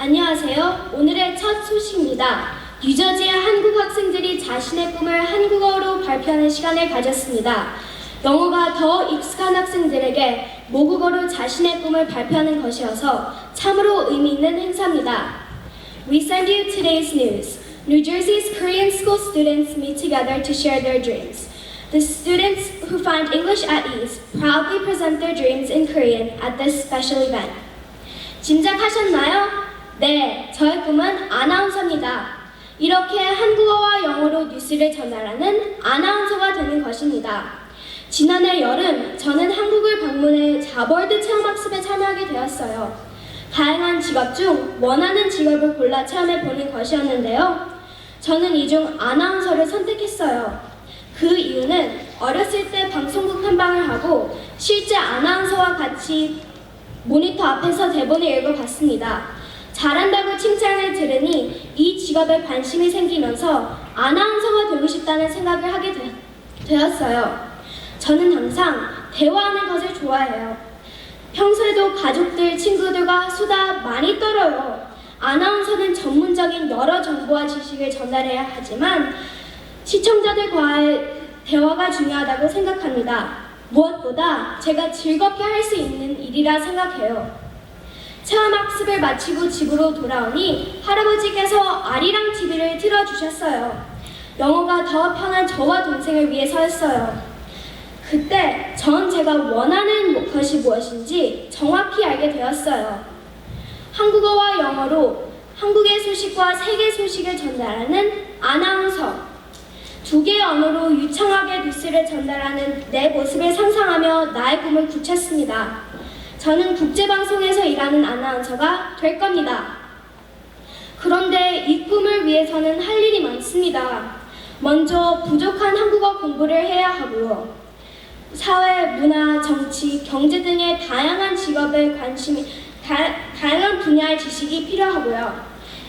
안녕하세요. 오늘의 첫 소식입니다. 뉴저지의 한국 학생들이 자신의 꿈을 한국어로 발표하는 시간을 가졌습니다. 영어가 더 익숙한 학생들에게 모국어로 자신의 꿈을 발표하는 것이어서 참으로 의미 있는 행사입니다. We send you today's news. New Jersey's Korean school students meet together to share their dreams. The students who find English at ease proudly present their dreams in Korean at this special event. 짐작하셨나요? 네, 저의 꿈은 아나운서입니다. 이렇게 한국어와 영어로 뉴스를 전달하는 아나운서가 되는 것입니다. 지난해 여름, 저는 한국을 방문해 자버드 체험학습에 참여하게 되었어요. 다양한 직업 중 원하는 직업을 골라 체험해보는 것이었는데요. 저는 이 중 아나운서를 선택했어요. 그 이유는 어렸을 때 방송국 탐방을 하고 실제 아나운서와 같이 모니터 앞에서 대본을 읽어봤습니다. 잘한다고 칭찬을 들으니 이 직업에 관심이 생기면서 아나운서가 되고 싶다는 생각을 하게 되었어요. 저는 항상 대화하는 것을 좋아해요. 평소에도 가족들, 친구들과 수다 많이 떨어요. 아나운서는 전문적인 여러 정보와 지식을 전달해야 하지만 시청자들과의 대화가 중요하다고 생각합니다. 무엇보다 제가 즐겁게 할 수 있는 일이라 생각해요. 체험학습을 마치고 집으로 돌아오니 할아버지께서 아리랑 TV를 틀어주셨어요. 영어가 더 편한 저와 동생을 위해서였어요. 그때 전 제가 원하는 것이 무엇인지 정확히 알게 되었어요. 한국어와 영어로 한국의 소식과 세계 소식을 전달하는 아나운서. 두 개의 언어로 유창하게 뉴스를 전달하는 내 모습을 상상하며 나의 꿈을 굳혔습니다. 저는 국제방송에서 일하는 아나운서가 될 겁니다. 그런데 이 꿈을 위해서는 할 일이 많습니다. 먼저 부족한 한국어 공부를 해야 하고요. 사회, 문화, 정치, 경제 등의 다양한 직업에 다양한 분야의 지식이 필요하고요.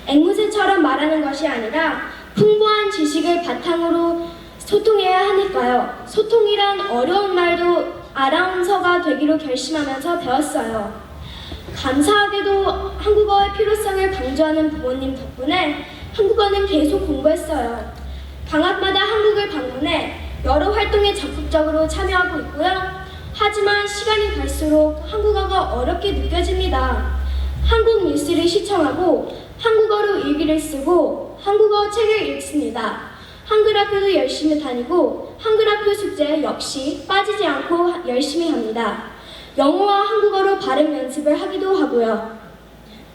앵무새처럼 말하는 것이 아니라 풍부한 지식을 바탕으로 소통해야 하니까요. 소통이란 어려운 말도 아나운서가 되기로 결심하면서 배웠어요. 감사하게도 한국어의 필요성을 강조하는 부모님 덕분에 한국어는 계속 공부했어요. 방학마다 한국을 방문해 여러 활동에 적극적으로 참여하고 있고요. 하지만 시간이 갈수록 한국어가 어렵게 느껴집니다. 한국 뉴스를 시청하고 한국어로 일기를 쓰고 한국어 책을 읽습니다. 한글 학교도 열심히 다니고 한글 학교 숙제 역시 빠지지 않고 열심히 합니다. 영어와 한국어로 발음 연습을 하기도 하고요.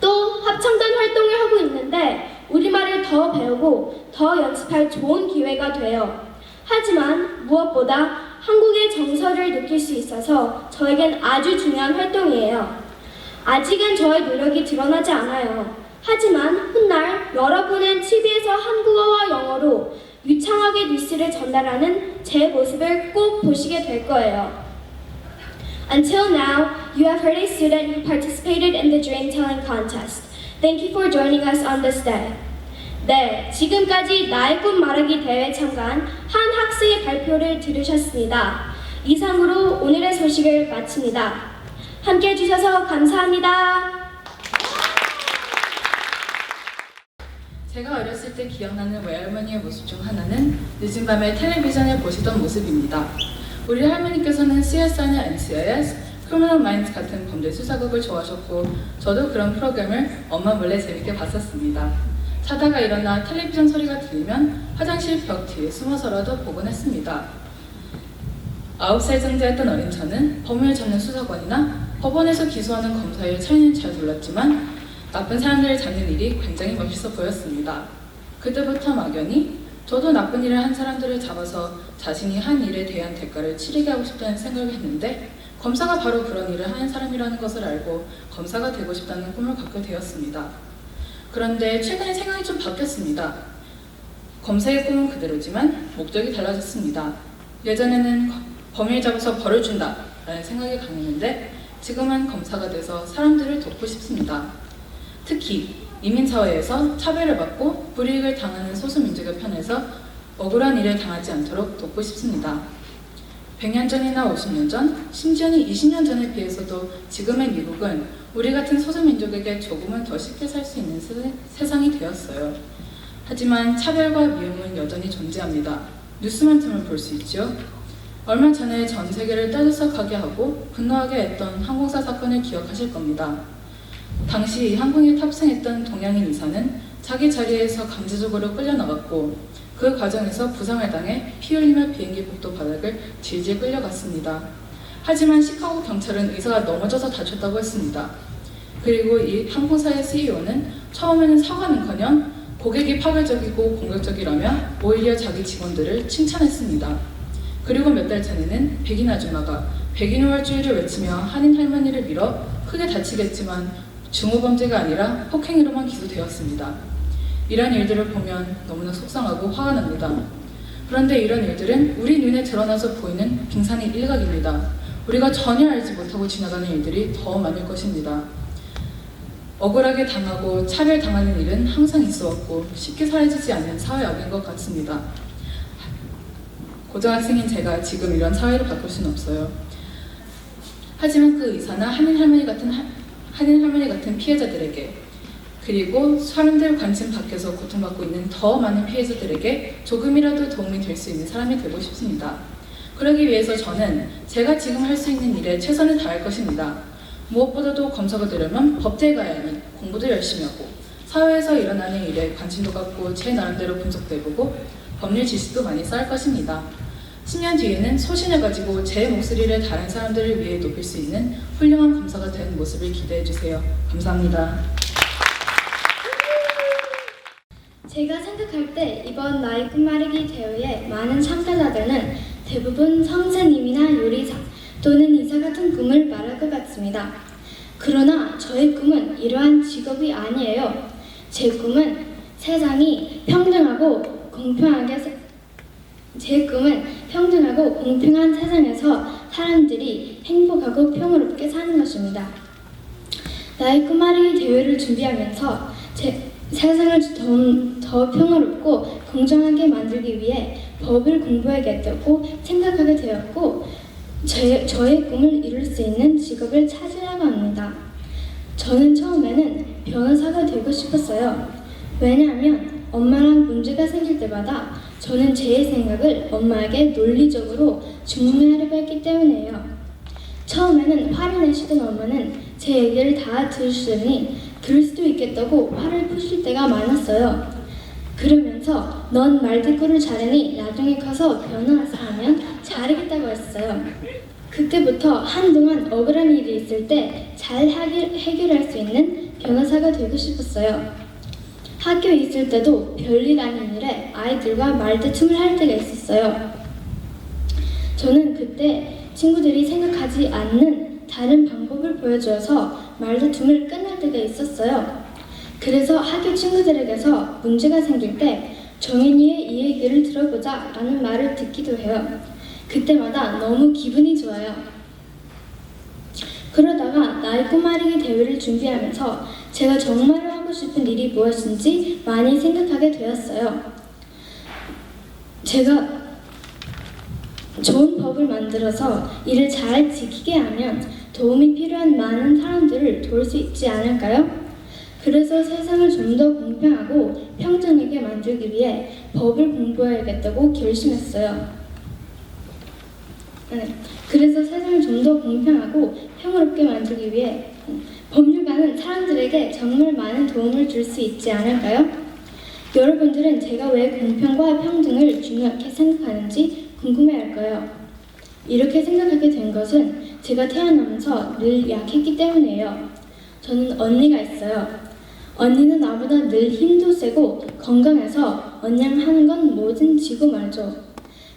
또 합창단 활동을 하고 있는데 우리말을 더 배우고 더 연습할 좋은 기회가 돼요. 하지만 무엇보다 한국의 정서를 느낄 수 있어서 저에겐 아주 중요한 활동이에요. 아직은 저의 노력이 드러나지 않아요. 하지만 훗날 여러분은 TV에서 한국어와 영어로 유창하게 뉴스를 전달하는 제 모습을 꼭 보시게 될 거예요. Until now, you have heard a student who participated in the dream telling contest. Thank you for joining us on this day. 네, 지금까지 나의 꿈 말하기 대회에 참가한 한 학생의 발표를 들으셨습니다. 이상으로 오늘의 소식을 마칩니다. 함께 해주셔서 감사합니다. 제가 어렸을 때 기억나는 외할머니의 모습 중 하나는 늦은 밤에 텔레비전을 보시던 모습입니다. 우리 할머니께서는 CSI나 NCIS, Criminal Minds 같은 범죄 수사극을 좋아하셨고 저도 그런 프로그램을 엄마 몰래 재밌게 봤었습니다. 자다가 일어나 텔레비전 소리가 들리면 화장실 벽 뒤에 숨어서라도 보곤 했습니다. 9살 정도였던 어린 저는 범인을 잡는 수사관이나 법원에서 기소하는 검사의 차이는 잘 몰랐지만 나쁜 사람들을 잡는 일이 굉장히 멋있어 보였습니다. 그때부터 막연히 저도 나쁜 일을 한 사람들을 잡아서 자신이 한 일에 대한 대가를 치르게 하고 싶다는 생각을 했는데 검사가 바로 그런 일을 하는 사람이라는 것을 알고 검사가 되고 싶다는 꿈을 갖게 되었습니다. 그런데 최근에 생각이 좀 바뀌었습니다. 검사의 꿈은 그대로지만 목적이 달라졌습니다. 예전에는 범인을 잡아서 벌을 준다 라는 생각이 강했는데 지금은 검사가 돼서 사람들을 돕고 싶습니다. 특히 이민사회에서 차별을 받고 불이익을 당하는 소수민족의 편에서 억울한 일을 당하지 않도록 돕고 싶습니다. 100년 전이나 50년 전, 심지어는 20년 전에 비해서도 지금의 미국은 우리 같은 소수민족에게 조금은 더 쉽게 살 수 있는 세상이 되었어요. 하지만 차별과 미움은 여전히 존재합니다. 뉴스만 틀면 볼 수 있죠. 얼마 전에 전 세계를 떠들썩하게 하고 분노하게 했던 항공사 사건을 기억하실 겁니다. 당시 항공에 탑승했던 동양인 이사는 자기 자리에서 강제적으로 끌려나갔고 그 과정에서 부상을 당해 피 흘리며 비행기 복도 바닥을 질질 끌려갔습니다. 하지만 시카고 경찰은 의사가 넘어져서 다쳤다고 했습니다. 그리고 이 항공사의 CEO는 처음에는 사과는커녕 고객이 파괴적이고 공격적이라며 오히려 자기 직원들을 칭찬했습니다. 그리고 몇 달 전에는 백인 아줌마가 백인 우월주의를 외치며 한인 할머니를 밀어 크게 다치겠지만 중후범죄가 아니라 폭행으로만 기소되었습니다. 이런 일들을 보면 너무나 속상하고 화가 납니다. 그런데 이런 일들은 우리 눈에 드러나서 보이는 빙산의 일각입니다. 우리가 전혀 알지 못하고 지나가는 일들이 더 많을 것입니다. 억울하게 당하고 차별당하는 일은 항상 있어왔고 쉽게 사라지지 않는 사회악인 것 같습니다. 고등학생인 제가 지금 이런 사회를 바꿀 수는 없어요. 하지만 그 의사나 한인 할머니 같은 피해자들에게 그리고 사람들 관심 밖에서 고통받고 있는 더 많은 피해자들에게 조금이라도 도움이 될 수 있는 사람이 되고 싶습니다. 그러기 위해서 저는 제가 지금 할 수 있는 일에 최선을 다할 것입니다. 무엇보다도 검사가 되려면 법대에 가야 하니 공부도 열심히 하고 사회에서 일어나는 일에 관심도 갖고 제 나름대로 분석도 해보고 법률 지식도 많이 쌓을 것입니다. 10년 뒤에는 소신을 가지고 제 목소리를 다른 사람들을 위해 높일 수 있는 훌륭한 검사가 된 모습을 기대해주세요. 감사합니다. 제가 생각할 때 이번 나이 끝말잇기 대회에 많은 참가자들은 대부분 선생님이나 요리사 또는 이사 같은 꿈을 말할 것 같습니다. 그러나 저의 꿈은 이러한 직업이 아니에요. 제 꿈은 세상이 평등하고 공평한 세상에서 사람들이 행복하고 평화롭게 사는 것입니다. 나이 끝말잇기 대회를 준비하면서 세상을 더 평화롭고 공정하게 만들기 위해 법을 공부해야겠다고 생각하게 되었고 저의 꿈을 이룰 수 있는 직업을 찾으려고 합니다. 저는 처음에는 변호사가 되고 싶었어요. 왜냐하면 엄마랑 문제가 생길 때마다 저는 제 생각을 엄마에게 논리적으로 증명하려고 했기 때문이에요. 처음에는 화를 내시던 엄마는 제 얘기를 다 들으시더니 들을 수도 있겠다고 화를 푸실 때가 많았어요. 그러면서 넌 말대꾸를 잘하니 나중에 커서 변호사 하면 잘하겠다고 했어요. 그때부터 한동안 억울한 일이 있을 때 잘 해결할 수 있는 변호사가 되고 싶었어요. 학교에 있을 때도 별일 아닌 일에 아이들과 말다툼을 할 때가 있었어요. 저는 그때 친구들이 생각하지 않는 다른 방법을 보여줘서 말다툼을 끝낼 때가 있었어요. 그래서 학교 친구들에게서 문제가 생길 때 정인이의 이 얘기를 들어보자 라는 말을 듣기도 해요. 그때마다 너무 기분이 좋아요. 그러다가 나이 끝말잇기 대회를 준비하면서 제가 정말로 하고 싶은 일이 무엇인지 많이 생각하게 되었어요. 제가 좋은 법을 만들어서 이를 잘 지키게 하면 도움이 필요한 많은 사람들을 도울 수 있지 않을까요? 그래서 세상을 좀 더 공평하고 평등하게 만들기 위해 법을 공부해야겠다고 결심했어요. 그래서 세상을 좀 더 공평하고 평화롭게 만들기 위해 법률가는 사람들에게 정말 많은 도움을 줄 수 있지 않을까요? 여러분들은 제가 왜 공평과 평등을 중요하게 생각하는지 궁금해할 거예요. 이렇게 생각하게 된 것은 제가 태어나면서 늘 약했기 때문이에요. 저는 언니가 있어요. 언니는 나보다 늘 힘도 세고 건강해서 언니랑 하는 건 뭐든 지고 말죠.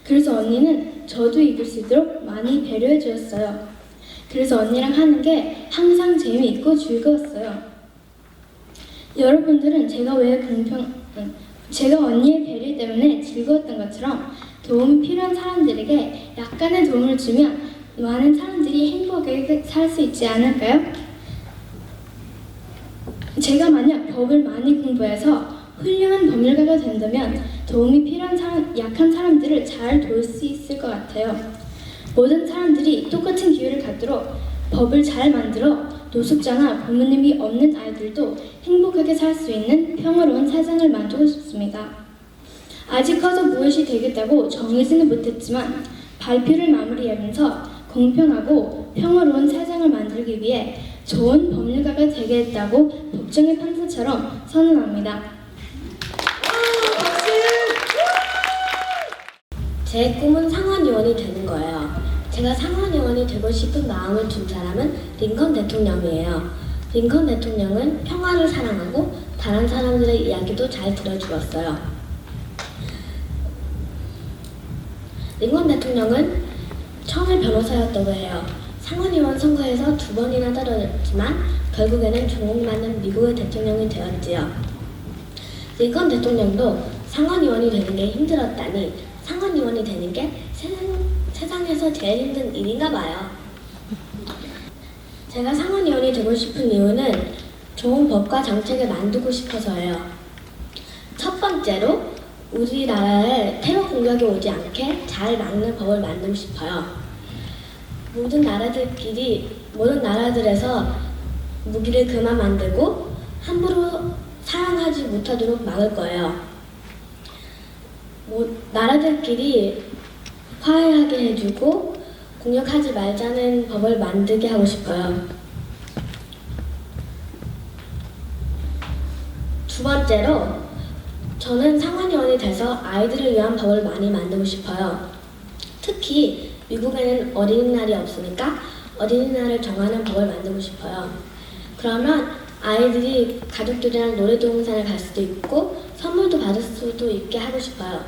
그래서 언니는 저도 이길 수 있도록 많이 배려해 주었어요. 그래서 언니랑 하는 게 항상 재미있고 즐거웠어요. 여러분들은 제가 언니의 배려 때문에 즐거웠던 것처럼 도움이 필요한 사람들에게 약간의 도움을 주면 많은 사람들이 행복하게 살 수 있지 않을까요? 제가 만약 법을 많이 공부해서 훌륭한 법률가가 된다면 도움이 필요한 약한 사람들을 잘 도울 수 있을 것 같아요. 모든 사람들이 똑같은 기회를 갖도록 법을 잘 만들어 노숙자나 부모님이 없는 아이들도 행복하게 살 수 있는 평화로운 세상을 만들고 싶습니다. 아직 커서 무엇이 되겠다고 정하지는 못했지만 발표를 마무리하면서 공평하고 평화로운 세상을 만들기 위해 좋은 법률가가 되겠다고 법정의 판사처럼 선언합니다. 제 꿈은 상원의원이 되는 거예요. 제가 상원의원이 되고 싶은 마음을 둔 사람은 링컨 대통령이에요. 링컨 대통령은 평화를 사랑하고 다른 사람들의 이야기도 잘 들어주었어요. 링컨 대통령은 처음에 변호사였다고 해요. 상원의원 선거에서 2번이나 떨어졌지만 결국에는 존경받는 미국의 대통령이 되었지요. 링컨 대통령도 상원의원이 되는 게 힘들었다니 상원의원이 되는 게 세상에서 제일 힘든 일인가 봐요. 제가 상원의원이 되고 싶은 이유는 좋은 법과 정책을 만들고 싶어서예요. 첫 번째로 우리나라에 테러 공격이 오지 않게 잘 막는 법을 만들고 싶어요. 모든 나라들에서 무기를 그만 만들고 함부로 사용하지 못하도록 막을 거예요. 나라들끼리 화해하게 해주고 공격하지 말자는 법을 만들게 하고 싶어요. 두 번째로 저는 상원의원이 돼서 아이들을 위한 법을 많이 만들고 싶어요. 특히 미국에는 어린이날이 없으니까 어린이날을 정하는 법을 만들고 싶어요. 그러면 아이들이 가족들이랑 놀이동산을 갈 수도 있고 선물도 받을 수도 있게 하고 싶어요.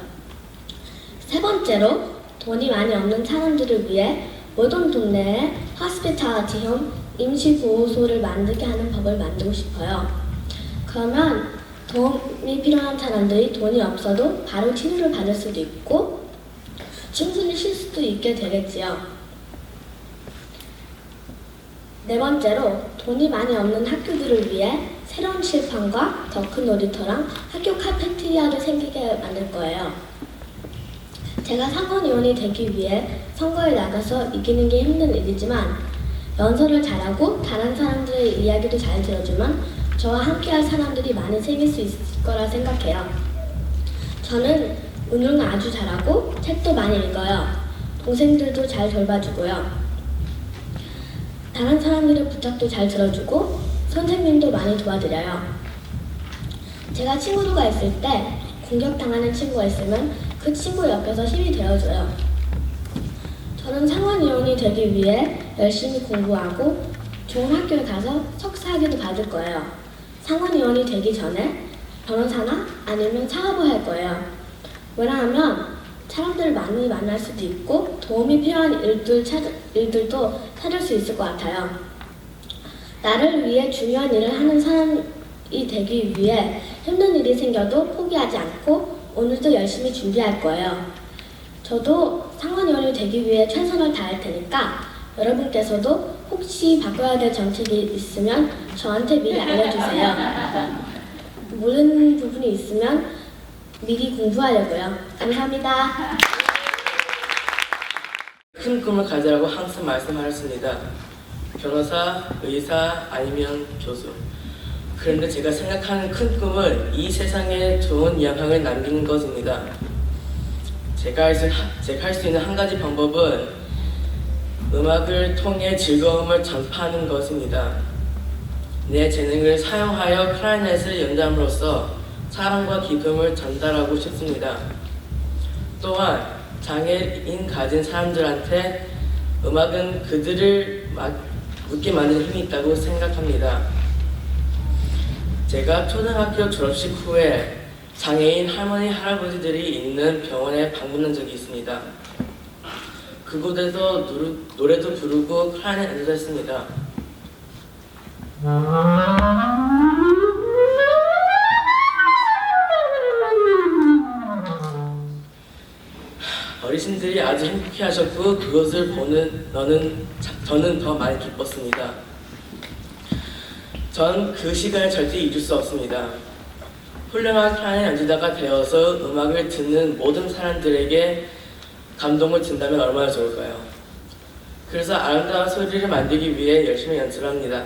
세 번째로 돈이 많이 없는 사람들을 위해 모든 동네에 hospitality home, 임시보호소를 만들게 하는 법을 만들고 싶어요. 그러면 도움이 필요한 사람들이 돈이 없어도 바로 치료를 받을 수도 있고 충분히 쉴 수도 있게 되겠지요. 네 번째로 돈이 많이 없는 학교들을 위해 새로운 칠판과 더 큰 놀이터랑 학교 카페테리아를 생기게 만들 거예요. 제가 상원의원이 되기 위해 선거에 나가서 이기는 게 힘든 일이지만 연설을 잘하고 다른 사람들의 이야기도 잘 들어주면 저와 함께할 사람들이 많이 생길 수 있을 거라 생각해요. 저는 운동을 아주 잘하고 책도 많이 읽어요. 동생들도 잘 돌봐주고요. 다른 사람들의 부탁도 잘 들어주고 선생님도 많이 도와드려요. 제가 친구가 있을 때 공격당하는 친구가 있으면 그 친구 옆에서 힘이 되어줘요. 저는 상원의원이 되기 위해 열심히 공부하고 좋은 학교에 가서 석사학위도 받을 거예요. 상원의원이 되기 전에 변호사나 아니면 사업을 할 거예요. 왜냐하면 사람들을 많이 만날 수도 있고 도움이 필요한 일들도 찾을 수 있을 것 같아요. 나를 위해 중요한 일을 하는 사람이 되기 위해 힘든 일이 생겨도 포기하지 않고 오늘도 열심히 준비할 거예요. 저도 상원의원이 되기 위해 최선을 다할 테니까 여러분께서도 혹시 바꿔야 될 정책이 있으면 저한테 미리 알려주세요. 모르는 부분이 있으면 미리 공부하려고요. 감사합니다. 큰 꿈을 가지라고 항상 말씀하셨습니다. 변호사, 의사, 아니면 교수. 그런데 제가 생각하는 큰 꿈은 이 세상에 좋은 영향을 남기는 것입니다. 제가 할 수 있는 한 가지 방법은 음악을 통해 즐거움을 전파하는 것입니다. 내 재능을 사용하여 클라리넷을 연주함으로써 사랑과 기쁨을 전달하고 싶습니다. 또한 장애인 가진 사람들한테 음악은 그들을 웃게 만드는 힘이 있다고 생각합니다. 제가 초등학교 졸업식 후에 장애인 할머니, 할아버지들이 있는 병원에 방문한 적이 있습니다. 그곳에서 노래도 부르고 클라리넷 연주도 했습니다. 어르신들이 아주 행복해하셨고 그것을 보는 저는 더 많이 기뻤습니다. 전 그 시간을 절대 잊을 수 없습니다. 훌륭한 클라리넷 연주자가 되어서 음악을 듣는 모든 사람들에게 감동을 준다면 얼마나 좋을까요? 그래서 아름다운 소리를 만들기 위해 열심히 연습합니다.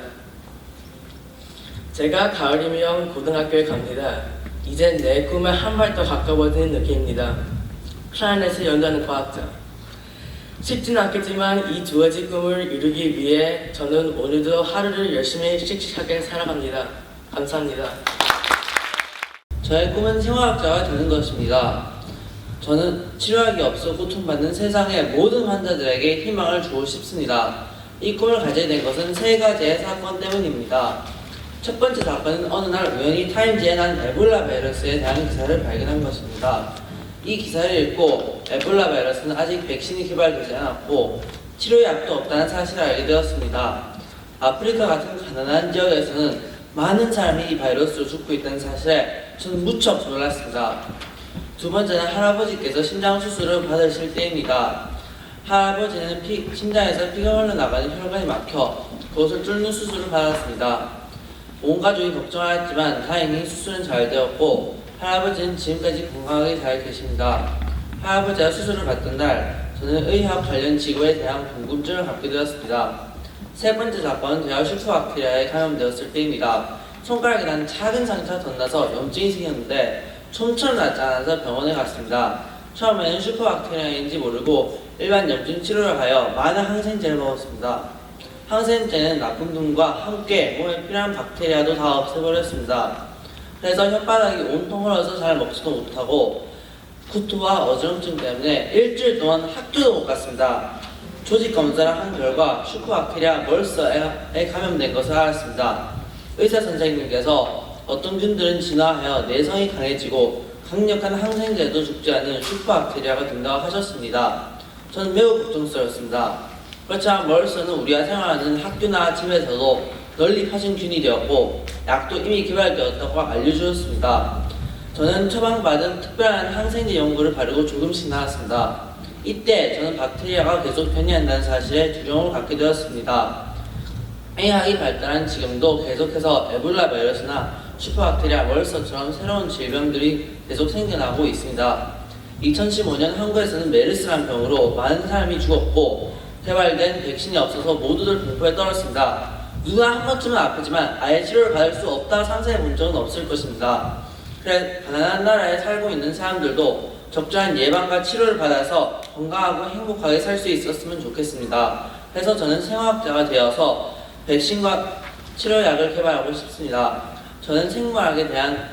제가 가을이면 고등학교에 갑니다. 이젠 내 꿈에 한 발 더 가까워지는 느낌입니다. 플라넷에서 연구하는 과학자. 쉽지는 않겠지만 이 두 가지 꿈을 이루기 위해 저는 오늘도 하루를 열심히 씩씩하게 살아갑니다. 감사합니다. 저의 꿈은 생화학자가 되는 것입니다. 저는 치료약이 없어 고통받는 세상의 모든 환자들에게 희망을 주고 싶습니다. 이 꿈을 가지게 된 것은 세 가지의 사건 때문입니다. 첫 번째 사건은 어느 날 우연히 타임지에 난 에볼라 바이러스에 대한 기사를 발견한 것입니다. 이 기사를 읽고 에볼라 바이러스는 아직 백신이 개발되지 않았고 치료약도 없다는 사실을 알게 되었습니다. 아프리카 같은 가난한 지역에서는 많은 사람이 이 바이러스로 죽고 있다는 사실에 저는 무척 놀랐습니다. 두 번째는 할아버지께서 심장 수술을 받으실 때입니다. 할아버지는 심장에서 피가 흘러나가는 혈관이 막혀 그것을 뚫는 수술을 받았습니다. 온 가족이 걱정하였지만 다행히 수술은 잘 되었고 할아버지는 지금까지 건강하게 잘 계십니다. 할아버지가 수술을 받던 날 저는 의학 관련 지구에 대한 궁금증을 갖게 되었습니다. 세 번째 사건은 대화 슈퍼박테리아에 감염되었을 때입니다. 손가락에 난 작은 상처가 덧나서 염증이 생겼는데 좀처럼 낫지 않아서 병원에 갔습니다. 처음에는 슈퍼박테리아인지 모르고 일반 염증 치료를 하여 많은 항생제를 먹었습니다. 항생제는 나쁜 놈과 함께 몸에 필요한 박테리아도 다 없애버렸습니다. 그래서 혓바닥이 온통 흘러서 잘 먹지도 못하고 구토와 어지럼증 때문에 일주일 동안 학교도 못 갔습니다. 조직 검사를 한 결과 슈퍼박테리아 멀서에 감염된 것을 알았습니다. 의사 선생님께서 어떤 균들은 진화하여 내성이 강해지고 강력한 항생제도 죽지 않는 슈퍼박테리아가 된다고 하셨습니다. 저는 매우 걱정스러웠습니다. 그렇지만 멀서는 우리가 생활하는 학교나 집에서도 널리 퍼진 균이 되었고 약도 이미 개발되었다고 알려주셨습니다. 저는 처방받은 특별한 항생제 연고를 바르고 조금씩 나았습니다. 이때 저는 박테리아가 계속 변이한다는 사실에 두려움을 갖게 되었습니다. 의학이 발달한 지금도 계속해서 에볼라 바이러스나 슈퍼박테리아 멀서처럼 새로운 질병들이 계속 생겨나고 있습니다. 2015년 한국에서는 메르스란 병으로 많은 사람이 죽었고 개발된 백신이 없어서 모두들 공포에 떨었습니다. 누가 한 번쯤은 아프지만 아예 치료를 받을 수 없다고 상상해 본 적은 없을 것입니다. 그래 가난한 나라에 살고 있는 사람들도 적절한 예방과 치료를 받아서 건강하고 행복하게 살 수 있었으면 좋겠습니다. 그래서 저는 생화학자가 되어서 백신과 치료약을 개발하고 싶습니다. 저는 생물학에 대한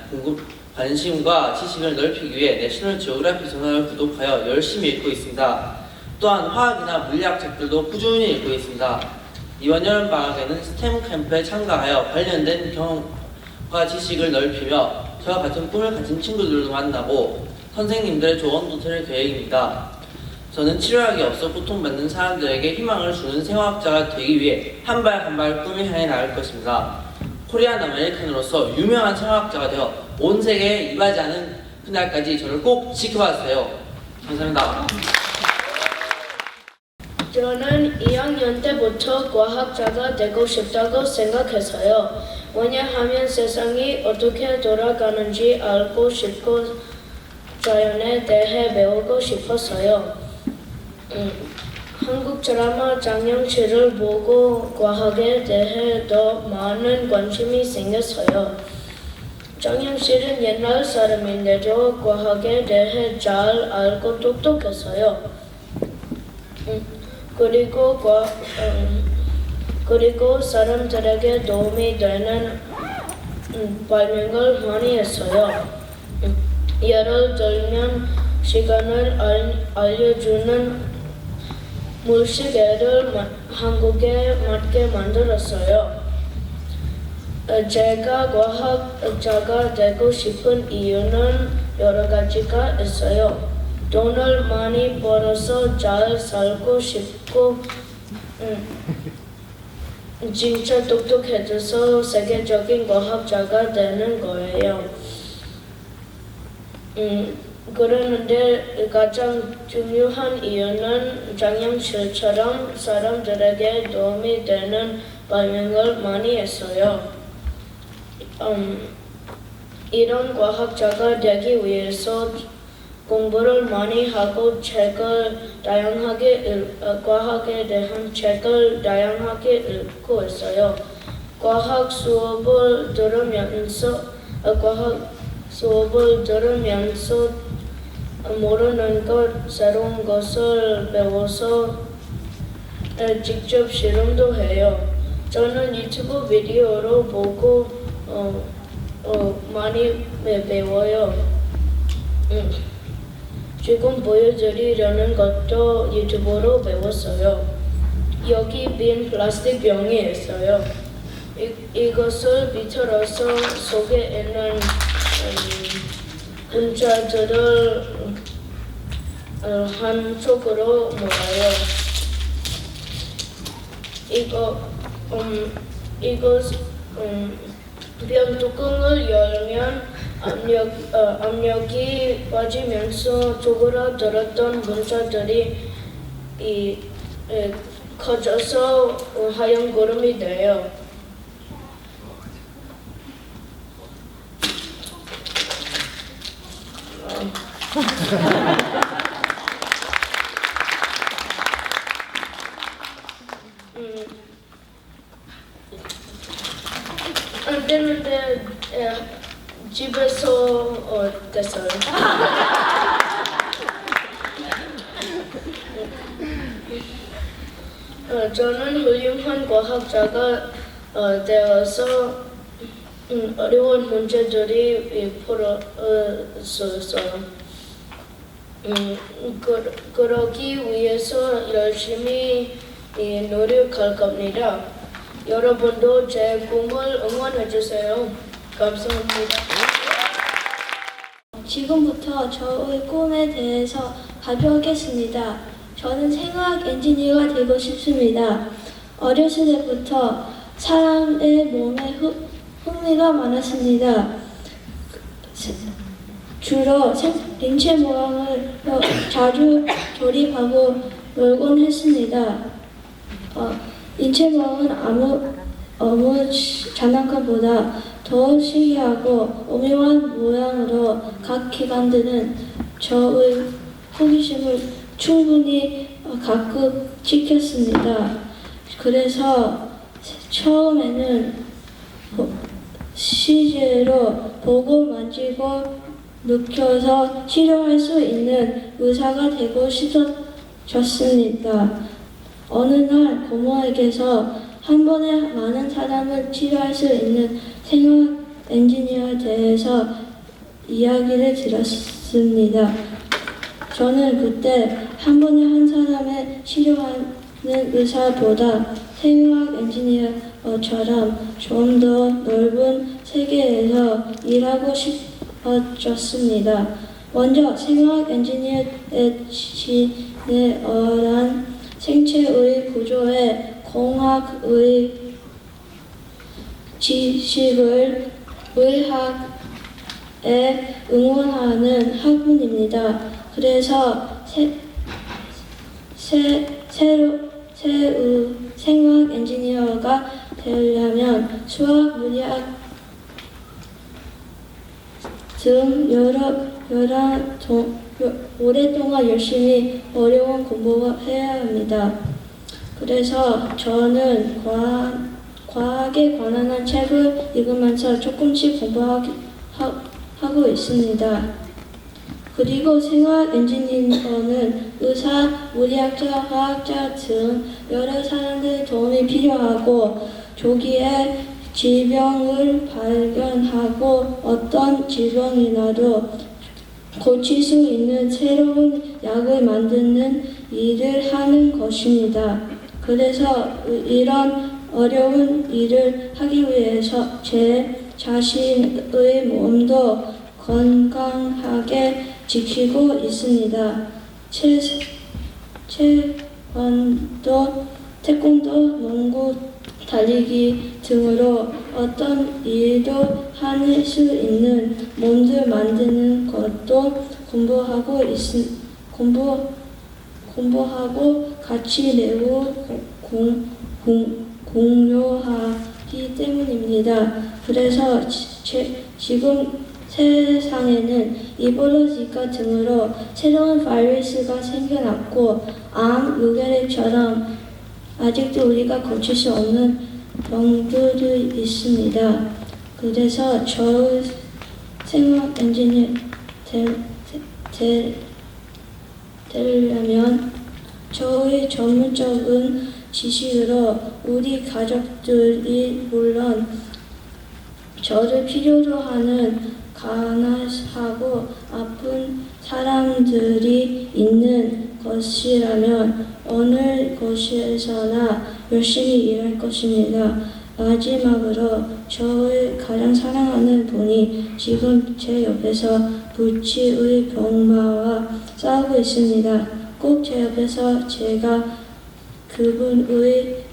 관심과 지식을 넓히기 위해 내셔널 지오그래피 저널을 구독하여 열심히 읽고 있습니다. 또한 화학이나 물리학 책들도 꾸준히 읽고 있습니다. 이번 여름방학에는 스템 캠프에 참가하여 관련된 경험과 지식을 넓히며 저와 같은 꿈을 가진 친구들도 만나고 선생님들의 조언도 들을 계획입니다. 저는 치료약이 없어 고통받는 사람들에게 희망을 주는 생화학자가 되기 위해 한 발 한 발 꿈을 향해 나갈 것입니다. 코리안 아메리칸으로서 유명한 생화학자가 되어 온 세계에 이바지하는 그날까지 저를 꼭 지켜봐주세요. 감사합니다. 저는 2학년 때부터 과학자가 되고 싶다고 생각했어요. 왜냐하면 세상이 어떻게 돌아가는지 알고 싶고 자연에 대해 배우고 싶었어요. 한국 드라마 장영실을 보고 과학에 대해 더 많은 관심이 생겼어요. 장영실은 옛날 사람인데도 과학에 대해 잘 알고 똑똑했어요. 그리고 사람들에게 도움이 되는 발명을 많이 했어요. 예를 들면 시간을 알려주는 물시계를 한국에 맞게 만들었어요. 제가 과학자가 되고 싶은 이유는 여러 가지가 있어요. 돈을 많이 벌어서 잘 살고 싶고 진짜 똑똑해져서 세계적인 과학자가 되는 거예요. 그러는데 가장 중요한 이유는 장영실처럼 사람들에게 도움이 되는 발명을 많이 했어요. 이런 과학자가 되기 위해서 공부를 많이 하고 과학에 대한 책을 다양하게 읽고 있어요. 과학 수업을 들으면서 모르는 것, 새로운 것을 배워서 직접 실험도 해요. 저는 유튜브 비디오로 보고 많이 배워요. 지금 보여드리려는 것도 유튜브로 배웠어요. 여기 빈 플라스틱 병이 있어요. 이것을 비틀어서 속에 있는 문자들을 한쪽으로 모아요. 병 뚜껑을 열면 압력이 빠지면서 쪼그라들었던 문자들이 커져서 하얀 구름이 돼요. 안 되는데 집에서 됐어요. 저는 훌륭한 과학자가 되어서 어려운 문제들이 풀어졌어요. 그러기 위해서 열심히 노력할 겁니다. 여러분도 제 꿈을 응원해주세요. 감사합니다. 지금부터 저의 꿈에 대해서 발표하겠습니다. 저는 생화학 엔지니어가 되고 싶습니다. 어렸을 때부터 사람의 몸에 흥미가 많았습니다. 주로 인체 모양을 자주 조립하고 놀곤 했습니다. 인체 모양은 아무 장난감보다 더 신기하고 오묘한 모양으로 각기 만드는 저의 호기심을 충분히 각극시켰습니다. 그래서 처음에는 실제로 보고 만지고 느껴서 치료할 수 있는 의사가 되고 싶었습니다. 어느 날 고모에게서 한 번에 많은 사람을 치료할 수 있는 생화학 엔지니어에 대해서 이야기를 들었습니다. 저는 그때 한 번에 한 사람을 치료하는 의사보다 생화학 엔지니어처럼 좀 더 넓은 세계에서 일하고 싶어졌습니다. 먼저 생화학 엔지니어의 진화란 생체의 구조에 공학의 지식을 의학에 응원하는 학문입니다. 그래서 새의 생화학 엔지니어가 되려면 수학, 물리학 등 오랫동안 열심히 어려운 공부를 해야 합니다. 그래서 저는 과학에 관한 책을 읽으면서 조금씩 공부하고 있습니다. 그리고 생화학 엔지니어는 의사, 물리학자, 화학자 등 여러 사람들의 도움이 필요하고 조기에 질병을 발견하고 어떤 질병이라도 고칠 수 있는 새로운 약을 만드는 일을 하는 것입니다. 그래서 이런 어려운 일을 하기 위해서 제 자신의 몸도 건강하게 지키고 있습니다. 태권도, 농구, 달리기 등으로 어떤 일도 할 수 있는 몸을 만드는 것도 공부하고 같이 배우고 공유하기 때문입니다. 그래서 세상에는 이볼라 지카 등으로 새로운 바이러스가 생겨났고 암, 무결핵처럼 아직도 우리가 고칠 수 없는 병들이 있습니다. 그래서 저 생화 엔지니어 되려면 저의 전문적인 지식으로 우리 가족들이 물론 저를 필요로 하는 가난하고 아픈 사람들이 있는 것이라면 어느 곳에서나 열심히 일할 것입니다. 마지막으로 저의 가장 사랑하는 분이 지금 제 옆에서 불치의 병마와 싸우고 있습니다. 꼭 제 옆에서 제가 그분의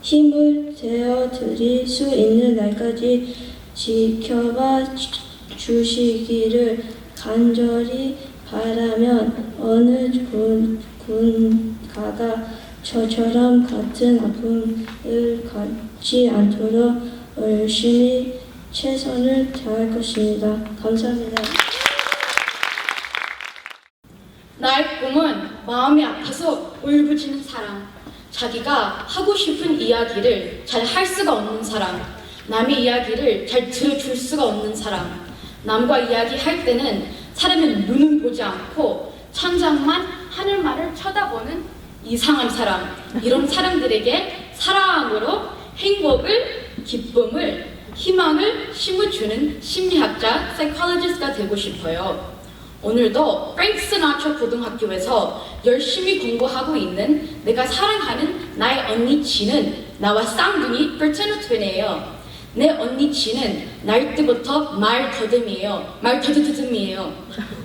힘을 되어 드릴 수 있는 날까지 지켜봐 주시기를 간절히 바라면 어느 군가가 저처럼 같은 아픔을 갖지 않도록 열심히 최선을 다할 것입니다. 감사합니다. 나의 꿈은 마음이 아파서 울부짖는 사람, 자기가 하고 싶은 이야기를 잘 할 수가 없는 사람, 남의 이야기를 잘 들어줄 수가 없는 사람, 남과 이야기할 때는 사람의 눈은 보지 않고 천장만 하늘만을 쳐다보는 이상한 사람, 이런 사람들에게 사랑으로 행복을, 기쁨을, 희망을 심어주는 심리학자, 사이콜로지스트가 되고 싶어요. 오늘도 프랭크 시나트라 고등학교에서 열심히 공부하고 있는 내가 사랑하는 나의 언니 지는 나와 쌍둥이 프레터널 트윈이에요. 내 언니 지는 날 때부터 말더듬이에요.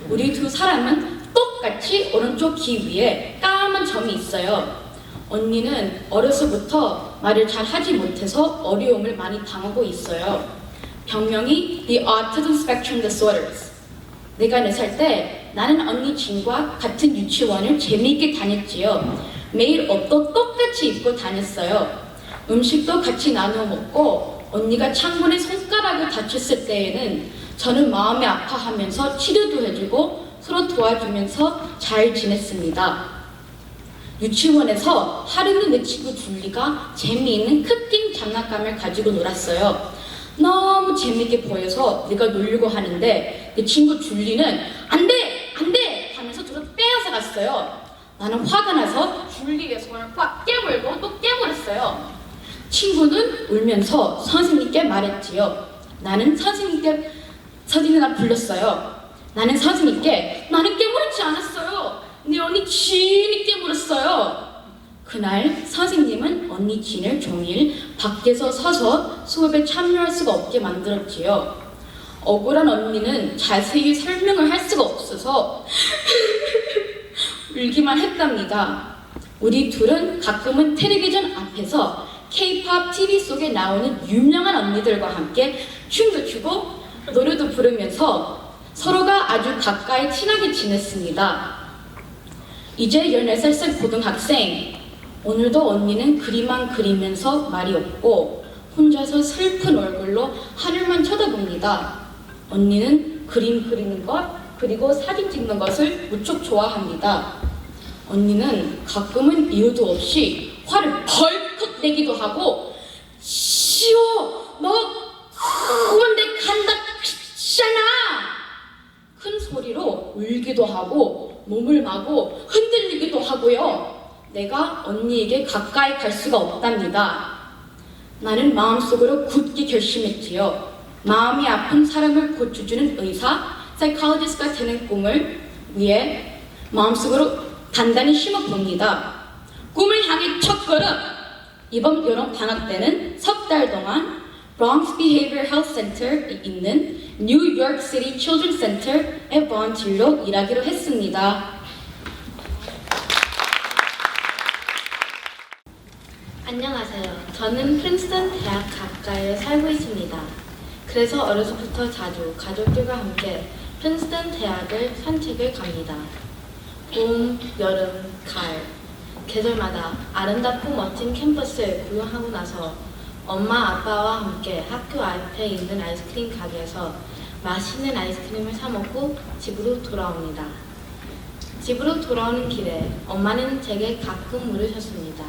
우리 두 사람은 똑같이 오른쪽 귀 위에 까만 점이 있어요. 언니는 어려서부터 말을 잘 하지 못해서 어려움을 많이 당하고 있어요. 병명이 The Autism Spectrum Disorders. 내가 4살 때 나는 언니 진과 같은 유치원을 재미있게 다녔지요. 매일 옷도 똑같이 입고 다녔어요. 음식도 같이 나누어 먹고 언니가 창문에 손가락을 다쳤을 때에는 저는 마음이 아파하면서 치료도 해주고 서로 도와주면서 잘 지냈습니다. 유치원에서 하루는 내 친구 줄리가 재미있는 크팅 장난감을 가지고 놀았어요. 너무 재밌게 보여서 내가 놀려고 하는데 내 친구 줄리는 안 돼! 하면서 저를 빼앗아 갔어요. 나는 화가 나서 줄리의 손을 꽉 깨물고 또 깨물었어요. 친구는 울면서 선생님께 말했지요. 나는 선생님께 서진이나 불렀어요. 나는 선생님께 나는 깨물었지 않았어요. 네 언니 진이 깨물었어요. 그날 선생님은 언니 진을 종일 밖에서 서서 수업에 참여할 수가 없게 만들었지요. 억울한 언니는 자세히 설명을 할 수가 없어서 울기만 했답니다. 우리 둘은 가끔은 텔레비전 앞에서 K-pop TV 속에 나오는 유명한 언니들과 함께 춤도 추고 노래도 부르면서 서로가 아주 가까이 친하게 지냈습니다. 이제 14살 고등학생. 오늘도 언니는 그림만 그리면서 말이 없고 혼자서 슬픈 얼굴로 하늘만 쳐다봅니다. 언니는 그림 그리는 것 그리고 사진 찍는 것을 무척 좋아합니다. 언니는 가끔은 이유도 없이 화를 벌컥 내기도 하고 쉬워 너 그런데 간다 잖아 큰 소리로 울기도 하고 몸을 마고 흔들리기도 하고요. 내가 언니에게 가까이 갈 수가 없답니다. 나는 마음속으로 굳게 결심했지요. 마음이 아픈 사람을 고쳐주는 의사, 사이콜로지스트가 되는 꿈을 위해 마음속으로 단단히 심어봅니다. 꿈을 향해 첫걸음! 이번 여름 방학 때는 석 달 동안 Bronx Behavioral Health Center에 있는 New York City Children's Center에 volunteer로 일하기로 했습니다. 안녕하세요. 저는 프린스턴 대학 가까이에 살고 있습니다. 그래서 어려서부터 자주 가족들과 함께 프린스턴 대학을 산책을 갑니다. 봄, 여름, 가을 계절마다 아름답고 멋진 캠퍼스를 구경하고 나서 엄마 아빠와 함께 학교 앞에 있는 아이스크림 가게에서 맛있는 아이스크림을 사 먹고 집으로 돌아옵니다. 집으로 돌아오는 길에 엄마는 제게 가끔 물으셨습니다.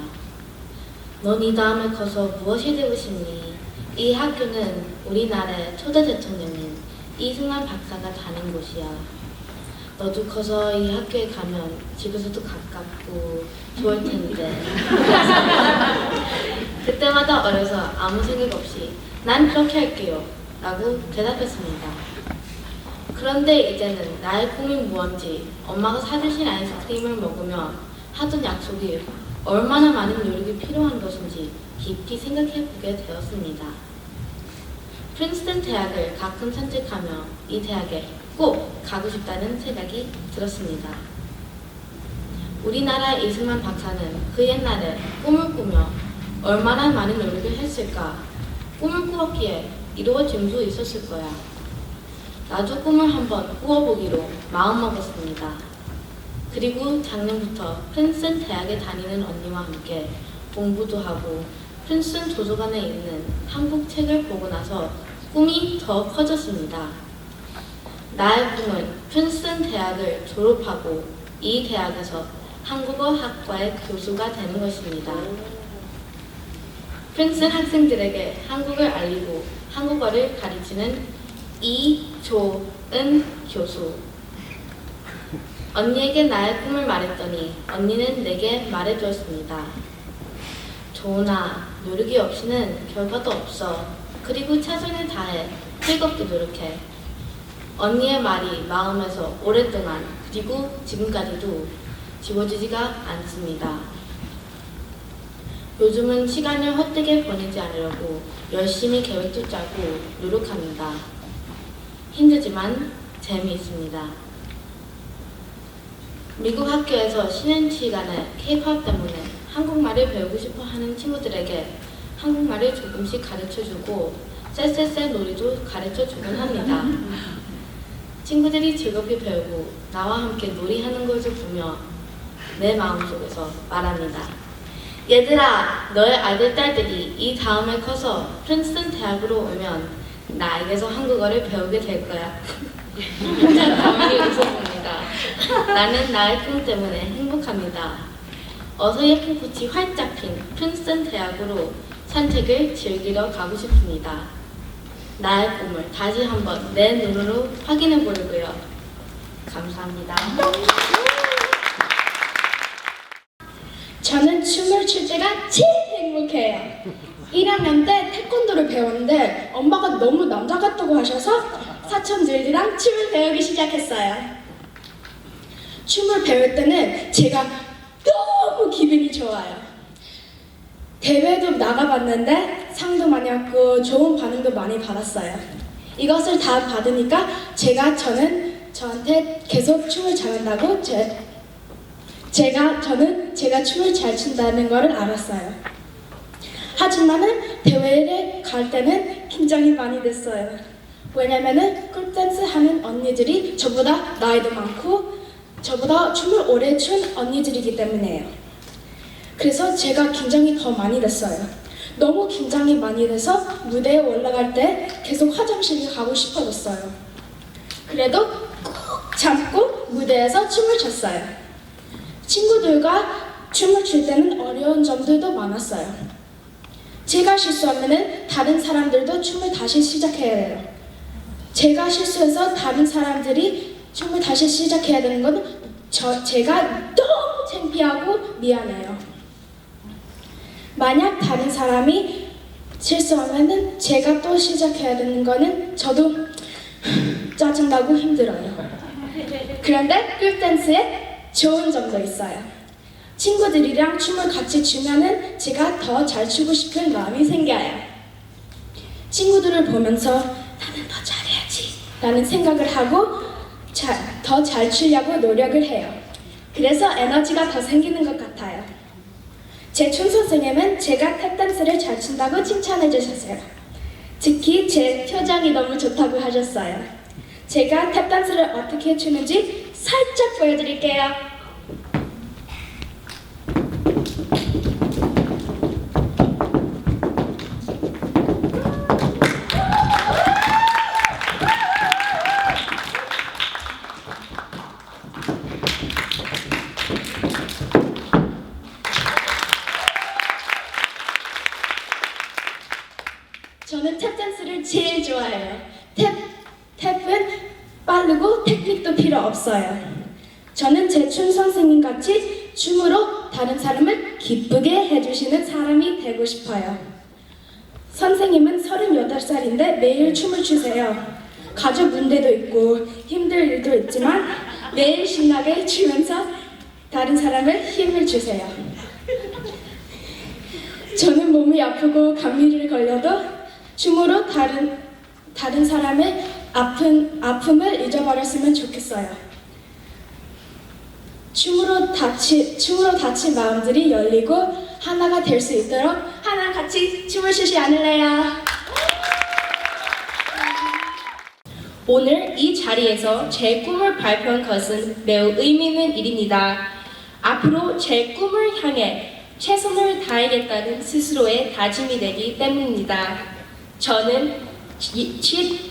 넌 이 다음에 커서 무엇이 되고 싶니? 이 학교는 우리나라의 초대 대통령인 이승만 박사가 다닌 곳이야. 너도 커서 이 학교에 가면 집에서도 가깝고 좋을 텐데. 그때마다 어려서 아무 생각 없이 난 그렇게 할게요 라고 대답했습니다. 그런데 이제는 나의 꿈이 무언지 엄마가 사주신 아이스크림을 먹으며 하던 약속이 얼마나 많은 노력이 필요한 것인지 깊이 생각해보게 되었습니다. 프린스턴 대학을 가끔 산책하며 이 대학에 꼭 가고 싶다는 생각이 들었습니다. 우리나라 이승만 박사는 그 옛날에 꿈을 꾸며 얼마나 많은 노력을 했을까? 꿈을 꾸었기에 이루어진 수 있었을 거야. 나도 꿈을 한번 꾸어보기로 마음먹었습니다. 그리고 작년부터 프린스턴 대학에 다니는 언니와 함께 공부도 하고 프린스턴 도서관에 있는 한국 책을 보고 나서 꿈이 더 커졌습니다. 나의 꿈은 프린스턴 대학을 졸업하고 이 대학에서 한국어 학과의 교수가 되는 것입니다. 프린스턴 학생들에게 한국을 알리고 한국어를 가르치는 이조은 교수. 언니에게 나의 꿈을 말했더니 언니는 내게 말해주었습니다. 조은아, 노력이 없이는 결과도 없어. 그리고 최선을 다해 즐겁게 노력해. 언니의 말이 마음에서 오랫동안 그리고 지금까지도 지워지지가 않습니다. 요즘은 시간을 헛되게 보내지 않으려고 열심히 계획도 짜고 노력합니다. 힘들지만 재미있습니다. 미국 학교에서 쉬는 시간에 K-pop 때문에 한국말을 배우고 싶어 하는 친구들에게 한국말을 조금씩 가르쳐주고 쎄쎄쎄 놀이도 가르쳐주곤 합니다. 친구들이 즐겁게 배우고 나와 함께 놀이하는 것을 보며 내 마음속에서 말합니다. 얘들아, 너의 아들, 딸들이 이 다음에 커서 프린스턴 대학으로 오면 나에게서 한국어를 배우게 될 거야. 혼자 가만히 웃어봅니다. 나는 나의 꿈 때문에 행복합니다. 어서 예쁜 꽃이 활짝 핀 프린스턴 대학으로 산책을 즐기러 가고 싶습니다. 나의 꿈을 다시 한번 내 눈으로 확인해 보려고요. 감사합니다. 저는 춤을 출 때가 제일 행복해요. 1학년 때 태권도를 배웠는데 엄마가 너무 남자 같다고 하셔서 사촌들이랑 춤을 배우기 시작했어요. 춤을 배울 때는 제가 너무 기분이 좋아요. 대회도 나가봤는데 상도 많이 받고 좋은 반응도 많이 받았어요. 이것을 다 받으니까 저는 저한테 계속 춤을 잘한다고 제가 춤을 잘 춘다는 것을 알았어요. 하지만은 대회에 갈 때는 긴장이 많이 됐어요. 왜냐면은 꿀댄스 하는 언니들이 저보다 나이도 많고 저보다 춤을 오래 춘 언니들이기 때문에요. 그래서 제가 긴장이 더 많이 됐어요. 너무 긴장이 많이 돼서 무대에 올라갈 때 계속 화장실에 가고 싶어졌어요. 그래도 꾹 참고 무대에서 춤을 췄어요. 친구들과 춤을 출 때는 어려운 점들도 많았어요. 제가 실수하면은 다른 사람들도 춤을 다시 시작해야 해요. 제가 실수해서 다른 사람들이 춤을 다시 시작해야 되는 건 제가 너무 창피하고 미안해요. 만약 다른 사람이 실수하면은 제가 또 시작해야 되는 거는 저도 짜증나고 힘들어요. 그런데 꿀댄스에 좋은 점도 있어요. 친구들이랑 춤을 같이 추면은 제가 더 잘 추고 싶은 마음이 생겨요. 친구들을 보면서 나는 더 잘해야지 라는 생각을 하고 더 잘 추려고 노력을 해요. 그래서 에너지가 더 생기는 것 같아요. 제 춤 선생님은 제가 탭댄스를 잘 춘다고 칭찬해 주셨어요. 특히 제 표정이 너무 좋다고 하셨어요. 제가 탭댄스를 어떻게 추는지 살짝 보여드릴게요. 저는 탭 댄스를 제일 좋아해요. 탭은 빠르고 테크닉도 필요 없어요. 저는 제 춤 선생님 같이 춤으로 다른 사람을 기쁘게 해주시는 사람이 되고 싶어요. 선생님은 38살인데 매일 춤을 추세요. 가족 문제도 있고 힘들 일도 있지만 매일 신나게 추면서 다른 사람을 힘을 주세요. 저는 몸이 아프고 감기를 걸려도 춤으로 다른 사람의 아픔을 잊어버렸으면 좋겠어요. 춤으로 다친 마음들이 열리고 하나가 될 수 있도록 하나 같이 춤을 추지 않을래요? 오늘 이 자리에서 제 꿈을 발표한 것은 매우 의미 있는 일입니다. 앞으로 제 꿈을 향해 최선을 다하겠다는 스스로의 다짐이 되기 때문입니다. 저는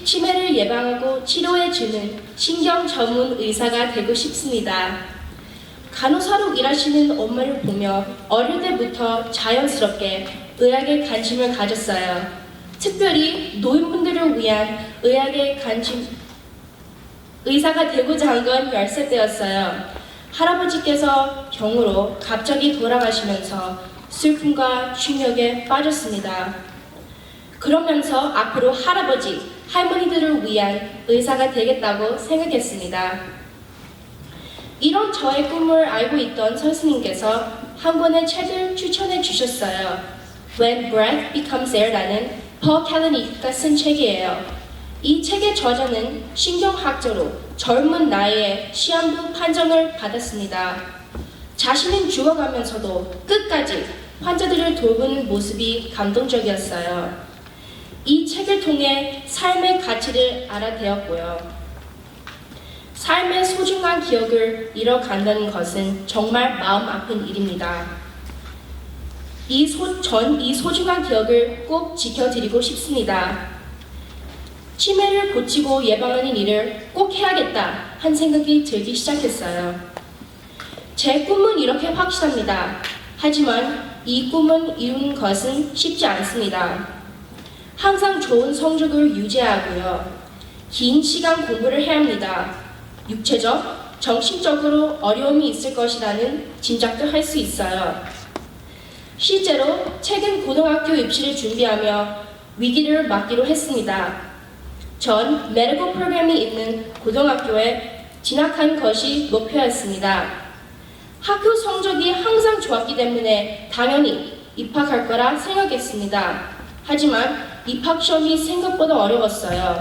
치매를 예방하고 치료해주는 신경 전문 의사가 되고 싶습니다. 간호사로 일하시는 엄마를 보며 어릴 때부터 자연스럽게 의학에 관심을 가졌어요. 특별히 노인분들을 위한 의사가 되고자 한 건 10살 때였어요. 할아버지께서 병으로 갑자기 돌아가시면서 슬픔과 충격에 빠졌습니다. 그러면서 앞으로 할아버지, 할머니들을 위한 의사가 되겠다고 생각했습니다. 이런 저의 꿈을 알고 있던 선생님께서 한 권의 책을 추천해 주셨어요. When Breath Becomes Air라는 펄 캘러니가 쓴 책이에요. 이 책의 저자는 신경학자로 젊은 나이에 시한부 판정을 받았습니다. 자신은 죽어가면서도 끝까지 환자들을 돌보는 모습이 감동적이었어요. 이 책을 통해 삶의 가치를 알아되었고요. 삶의 소중한 기억을 잃어간다는 것은 정말 마음 아픈 일입니다. 전 이 소중한 기억을 꼭 지켜드리고 싶습니다. 치매를 고치고 예방하는 일을 꼭 해야겠다 한 생각이 들기 시작했어요. 제 꿈은 이렇게 확실합니다. 하지만 이 꿈은 이루는 것은 쉽지 않습니다. 항상 좋은 성적을 유지하고요. 긴 시간 공부를 해야 합니다. 육체적, 정신적으로 어려움이 있을 것이라는 짐작도 할 수 있어요. 실제로 최근 고등학교 입시를 준비하며 위기를 맞기로 했습니다. 전 메디컬 프로그램이 있는 고등학교에 진학한 것이 목표였습니다. 학교 성적이 항상 좋았기 때문에 당연히 입학할 거라 생각했습니다. 하지만 입학 시험이 생각보다 어려웠어요.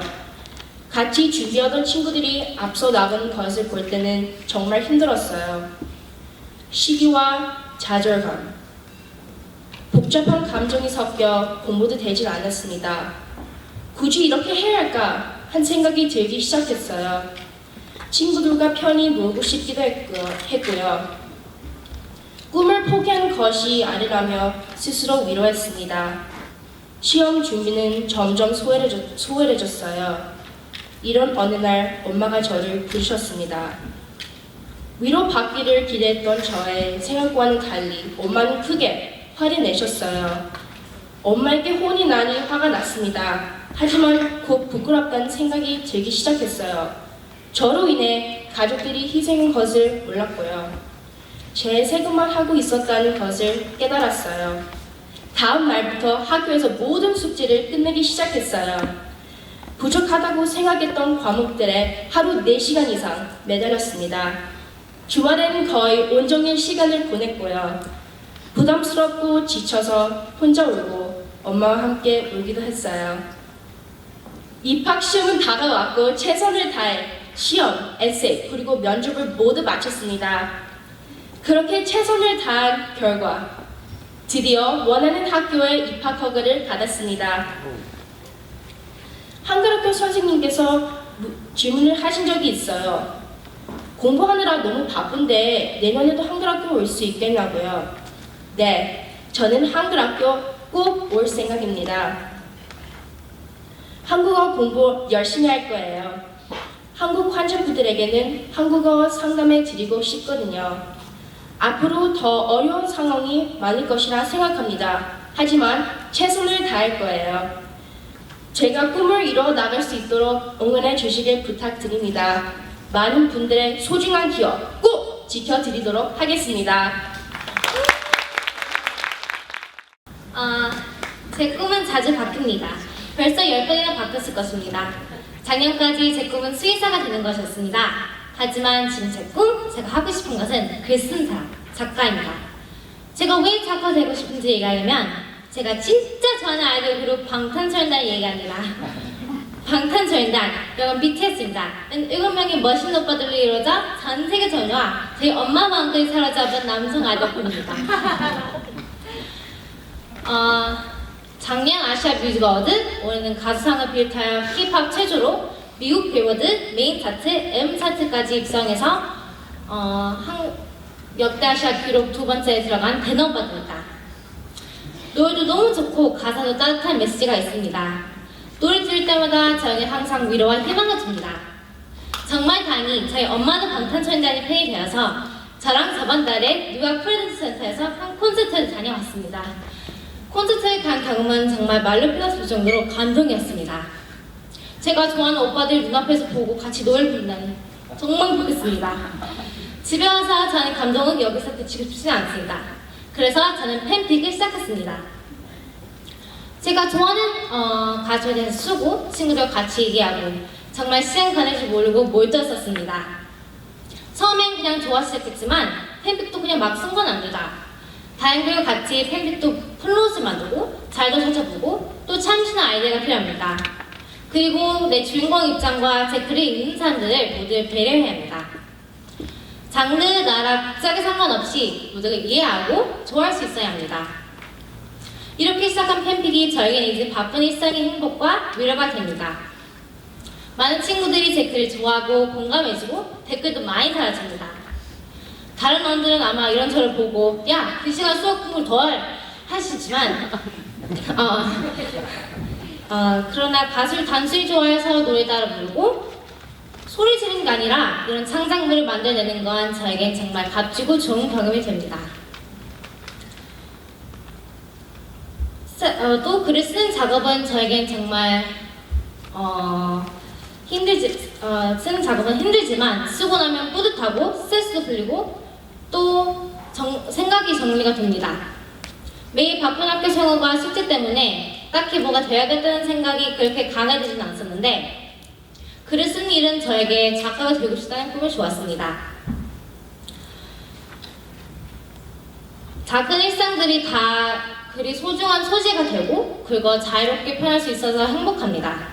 같이 준비하던 친구들이 앞서 나가는 것을 볼 때는 정말 힘들었어요. 시기와 좌절감, 복잡한 감정이 섞여 공부도 되질 않았습니다. 굳이 이렇게 해야 할까 한 생각이 들기 시작했어요. 친구들과 편히 놀고 싶기도 했고요. 꿈을 포기한 것이 아니라며 스스로 위로했습니다. 시험 준비는 점점 소홀해졌어요. 이런 어느 날 엄마가 저를 부르셨습니다. 위로받기를 기대했던 저의 생각과는 달리 엄마는 크게 화를 내셨어요. 엄마에게 혼이 나니 화가 났습니다. 하지만 곧 부끄럽다는 생각이 들기 시작했어요. 저로 인해 가족들이 희생한 것을 몰랐고요. 제 세금만 하고 있었다는 것을 깨달았어요. 다음 날부터 학교에서 모든 숙제를 끝내기 시작했어요. 부족하다고 생각했던 과목들에 하루 4시간 이상 매달렸습니다. 주말에는 거의 온종일 시간을 보냈고요. 부담스럽고 지쳐서 혼자 울고 엄마와 함께 울기도 했어요. 입학 시험은 다가왔고 최선을 다해 시험, 에세이, 그리고 면접을 모두 마쳤습니다. 그렇게 최선을 다한 결과 드디어 원하는 학교에 입학 허가를 받았습니다. 한글학교 선생님께서 질문을 하신 적이 있어요. 공부하느라 너무 바쁜데 내년에도 한글학교 올 수 있겠냐고요. 네, 저는 한글학교 꼭 올 생각입니다. 한국어 공부 열심히 할 거예요. 한국 환자분들에게는 한국어 상담해 드리고 싶거든요. 앞으로 더 어려운 상황이 많을 것이라 생각합니다. 하지만 최선을 다할 거예요. 제가 꿈을 이뤄 나갈 수 있도록 응원해 주시길 부탁드립니다. 많은 분들의 소중한 기억 꼭 지켜드리도록 하겠습니다. 제 꿈은 자주 바뀝니다. 벌써 10번이나 바뀌었을 것입니다. 작년까지 제 꿈은 수의사가 되는 것이었습니다. 하지만 지금 제 꿈, 제가 하고 싶은 것은 글 쓰는 사람, 작가입니다. 제가 왜 작가 되고 싶은지 얘기하려면 제가 진짜 좋아하는 아이돌 그룹 방탄소년단 얘기합니다. 방탄소년단, 영어 BTS입니다. 7명의 멋있는 오빠들로 이루어져 전 세계 전역과 저희 엄마 마음까지 사로잡은 남성 아이돌 그룹입니다. 작년 아시아 뮤직 어워드, 올해는 가수상을 비롯하여 K-pop 최초로 미국 빌보드 메인 차트, M 차트까지 입성해서 역대 아시아 기록 2번째에 들어간 대너바입니다. 노래도 너무 좋고 가사도 따뜻한 메시지가 있습니다. 노래 들을 때마다 저에게 항상 위로와 희망을 줍니다. 정말 다행히 저희 엄마도 방탄소년단의 팬이 되어서 저랑 저번 달에 뉴욕 프레젠스 센터에서 한 콘서트를 다녀왔습니다. 콘서트에 간 경험은 정말 말로 표현할 수 없을 정도로 감동이었습니다. 제가 좋아하는 오빠들 눈앞에서 보고 같이 노래를 부른다니 정말 행복했습니다. 집에 와서 저는 감동은 여기서 그치고 싶지는 않습니다. 그래서 저는 팬픽을 시작했습니다. 제가 좋아하는 가수에 대해서 쓰고 친구들과 같이 얘기하고 정말 시간 가는 줄 모르고 몰두했었습니다. 처음엔 그냥 좋아서 시작했지만 팬픽도 그냥 막 쓴 건 아니다. 다행들과 같이 팬픽도 플롯을 만들고 잘도 찾아보고 또 참신한 아이디어가 필요합니다. 그리고 내 주인공 입장과 제 글을 읽는 사람들을 모두 배려해야 합니다. 장르, 나라, 국적에 상관없이 모두가 이해하고 좋아할 수 있어야 합니다. 이렇게 시작한 팬픽이 저에게는 이제 바쁜 일상의 행복과 위로가 됩니다. 많은 친구들이 제 글을 좋아하고 공감해주고 댓글도 많이 달아줍니다. 다른 언들은 아마 이런 저를 보고 야, 그 시간 수업 공부를 더 하시지만 그러나 가수를 단순히 좋아해서 노래 따라 부르고 소리 지르는 게 아니라 이런 창작물을 만들어내는 건 저에겐 정말 값지고 좋은 경험이 됩니다. 또 글을 쓰는 작업은 저에겐 정말 쓰는 작업은 힘들지만 쓰고 나면 뿌듯하고 스트레스도 풀리고 또 생각이 정리가 됩니다. 매일 바쁜 학교 생활과 숙제 때문에 딱히 뭐가 돼야겠다는 생각이 그렇게 강해지진 않았었는데 글을 쓰는 일은 저에게 작가가 되고 싶다는 꿈을 주었습니다. 작은 일상들이 다 글이 소중한 소재가 되고 그걸 자유롭게 표현할 수 있어서 행복합니다.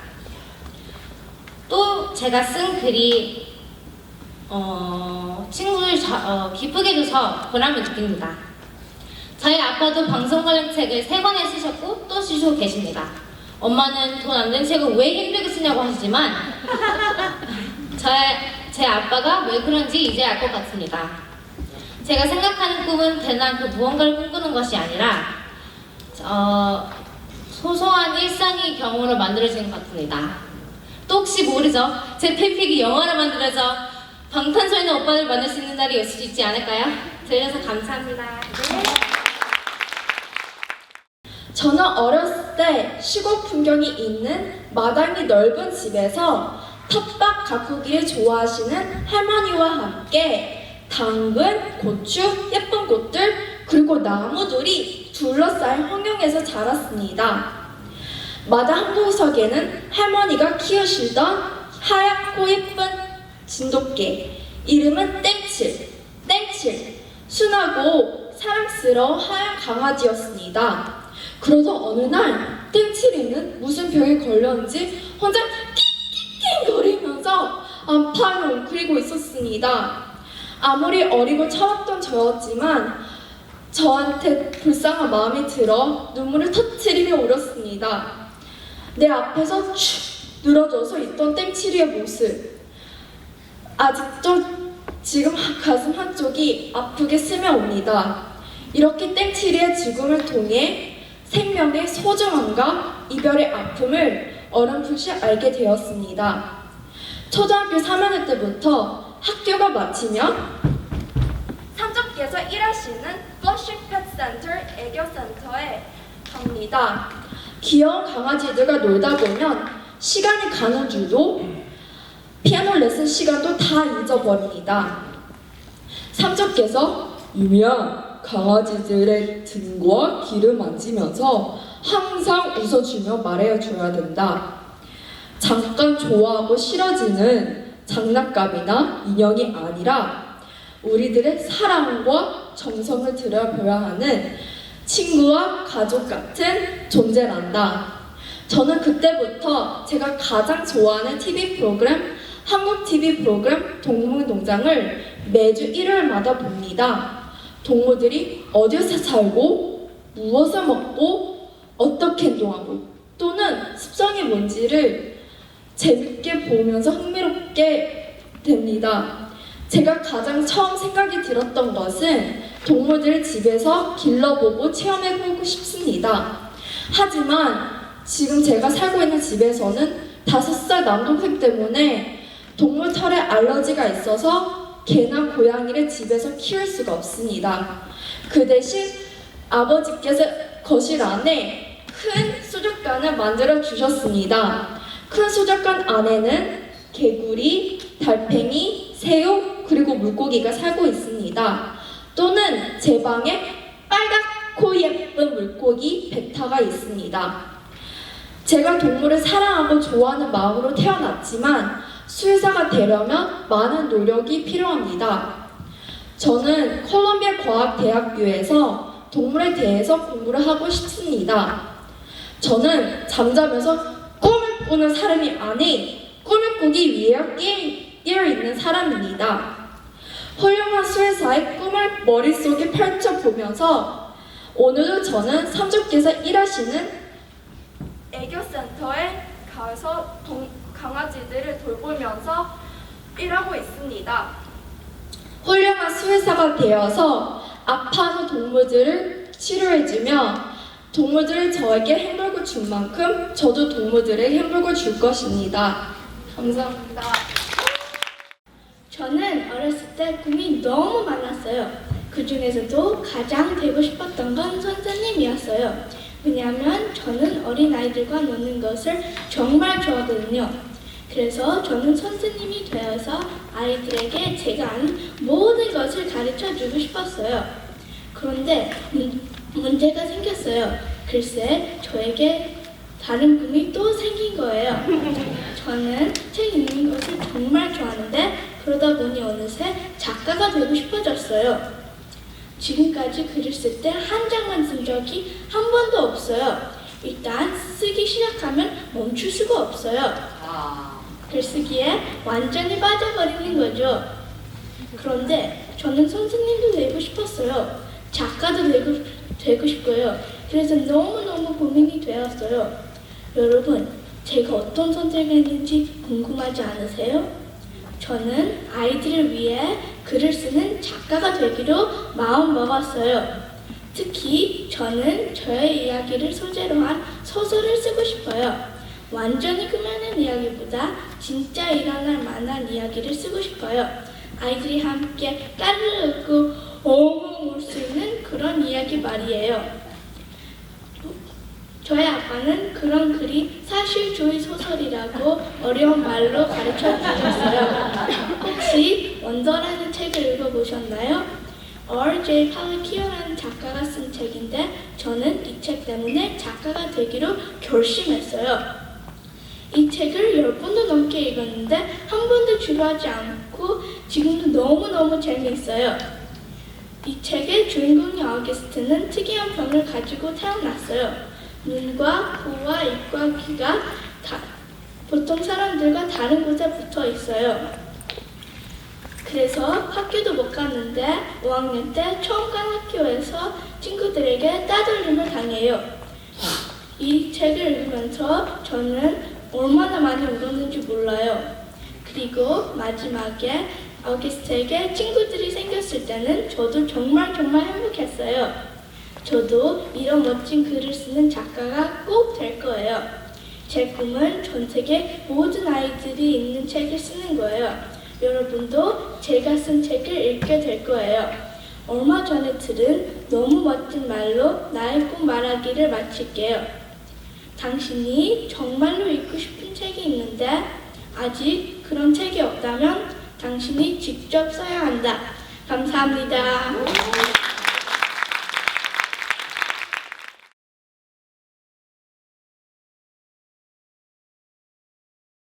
또 제가 쓴 글이 친구를 기쁘게 해줘서 보람을 느낍니다. 저희 아빠도 방송 관련 책을 3권에 쓰셨고 또 쓰시고 계십니다. 엄마는 돈 안 된 책을 왜 힘들게 쓰냐고 하시지만 제 아빠가 왜 그런지 이제 알 것 같습니다. 제가 생각하는 꿈은 대단 그 무언가를 꿈꾸는 것이 아니라 소소한 일상의 경우로 만들어지는 것 같습니다. 또 혹시 모르죠? 제 팬픽이 영화로 만들어져 방탄소년단 오빠들 만날 수 있는 날이 올 수도 있지 않을까요? 들려서 감사합니다. 저는 어렸을 때 시골 풍경이 있는 마당이 넓은 집에서 텃밭 가꾸기를 좋아하시는 할머니와 함께 당근, 고추, 예쁜 꽃들 그리고 나무들이 둘러싸인 환경에서 자랐습니다. 마당 한 구석에는 할머니가 키우시던 하얗고 예쁜 진돗개 이름은 땡칠 순하고 사랑스러운 하얀 강아지였습니다. 그러다 어느 날 땡칠이는 무슨 병에 걸렸는지 혼자 낑낑낑거리면서 안방을 웅크리고 있었습니다. 아무리 어리고 철없던 저였지만 저한테 불쌍한 마음이 들어 눈물을 터트리며 울었습니다. 내 앞에서 축 늘어져서 있던 땡칠이의 모습 아직도 지금 가슴 한쪽이 아프게 스며옵니다. 이렇게 땡칠이의 죽음을 통해 생명의 소중함과 이별의 아픔을 어렴풋이 알게 되었습니다. 초등학교 3학년 때부터 학교가 마치면 삼척에서 일하시는 플러싱 펫센터 애교센터에 갑니다. 귀여운 강아지들과 놀다 보면 시간이 가는 줄도 피아노 레슨 시간도 다 잊어버립니다. 삼촌께서 유미야, 강아지들의 등과 귀를 만지면서 항상 웃어주며 말해줘야 된다. 잠깐 좋아하고 싫어지는 장난감이나 인형이 아니라 우리들의 사랑과 정성을 들여보야 하는 친구와 가족 같은 존재란다. 저는 그때부터 제가 가장 좋아하는 TV 프로그램, 한국 TV 프로그램 동물농장을 매주 일요일마다 봅니다. 동물들이 어디서 살고, 무엇을 먹고, 어떻게 행동하고, 또는 습성이 뭔지를 재밌게 보면서 흥미롭게 됩니다. 제가 가장 처음 생각이 들었던 것은 동물들을 집에서 길러보고 체험해보고 싶습니다. 하지만 지금 제가 살고 있는 집에서는 5살 남동생 때문에 동물 털에 알러지가 있어서 개나 고양이를 집에서 키울 수가 없습니다. 그 대신 아버지께서 거실 안에 큰 수족관을 만들어 주셨습니다. 큰 수족관 안에는 개구리, 달팽이, 새우, 그리고 물고기가 살고 있습니다. 또는 제 방에 빨갛고 예쁜 물고기 베타가 있습니다. 제가 동물을 사랑하고 좋아하는 마음으로 태어났지만 수의사가 되려면 많은 노력이 필요합니다. 저는 콜롬비아 과학대학교에서 동물에 대해서 공부를 하고 싶습니다. 저는 잠자면서 꿈을 꾸는 사람이 아닌 꿈을 꾸기 위해 깨어 있는 사람입니다. 훌륭한 수의사의 꿈을 머릿속에 펼쳐보면서 오늘도 저는 삼촌께서 일하시는 애교센터에 가서 강아지들을 돌보면서 일하고 있습니다. 훌륭한 수의사가 되어서 아파하는 동물들을 치료해주며 동물들을 저에게 행복을 준 만큼 저도 동물들에게 행복을 줄 것입니다. 감사합니다. 저는 어렸을 때 꿈이 너무 많았어요. 그 중에서도 가장 되고 싶었던 건 선생님이었어요. 왜냐하면 저는 어린아이들과 노는 것을 정말 좋아하거든요. 그래서 저는 선생님이 되어서 아이들에게 제가 아는 모든 것을 가르쳐 주고 싶었어요. 그런데 문제가 생겼어요. 글쎄, 저에게 다른 꿈이 또 생긴 거예요. 저는 책 읽는 것을 정말 좋아하는데 그러다 보니 어느새 작가가 되고 싶어졌어요. 지금까지 글을 쓸 때 한 장만 쓴 적이 한 번도 없어요. 일단 쓰기 시작하면 멈출 수가 없어요. 글쓰기에 완전히 빠져버리는 거죠. 그런데 저는 선생님도 되고 싶었어요. 작가도 되고 싶고요. 그래서 너무너무 고민이 되었어요. 여러분, 제가 어떤 선택을 했는지 궁금하지 않으세요? 저는 아이들을 위해 글을 쓰는 작가가 되기로 마음먹었어요. 특히 저는 저의 이야기를 소재로 한 소설을 쓰고 싶어요. 완전히 꾸며낸 이야기보다 진짜 일어날 만한 이야기를 쓰고 싶어요. 아이들이 함께 까르르 웃고 엉엉 울 수 있는 그런 이야기 말이에요. 저희 아빠는 그런 글이 사실주의 소설이라고 어려운 말로 가르쳐 주셨어요. 혹시 원더라는 책을 읽어보셨나요? R.J. 팔리키오라는 작가가 쓴 책인데 저는 이 책 때문에 작가가 되기로 결심했어요. 이 책을 10번도 넘게 읽었는데 한 번도 지루하지 않고 지금도 너무너무 재미있어요. 이 책의 주인공인 어거스트는 특이한 병을 가지고 태어났어요. 눈과 코와 입과 귀가 보통 사람들과 다른 곳에 붙어 있어요. 그래서 학교도 못 갔는데 5학년 때 처음 간 학교에서 친구들에게 따돌림을 당해요. 이 책을 읽으면서 저는 얼마나 많이 울었는지 몰라요. 그리고 마지막에 어거스트에게 친구들이 생겼을 때는 저도 정말 행복했어요. 저도 이런 멋진 글을 쓰는 작가가 꼭 될 거예요. 제 꿈은 전 세계 모든 아이들이 읽는 책을 쓰는 거예요. 여러분도 제가 쓴 책을 읽게 될 거예요. 얼마 전에 들은 너무 멋진 말로 나의 꿈 말하기를 마칠게요. 당신이 정말로 읽고 싶은 책이 있는데 아직 그런 책이 없다면 당신이 직접 써야 한다. 감사합니다.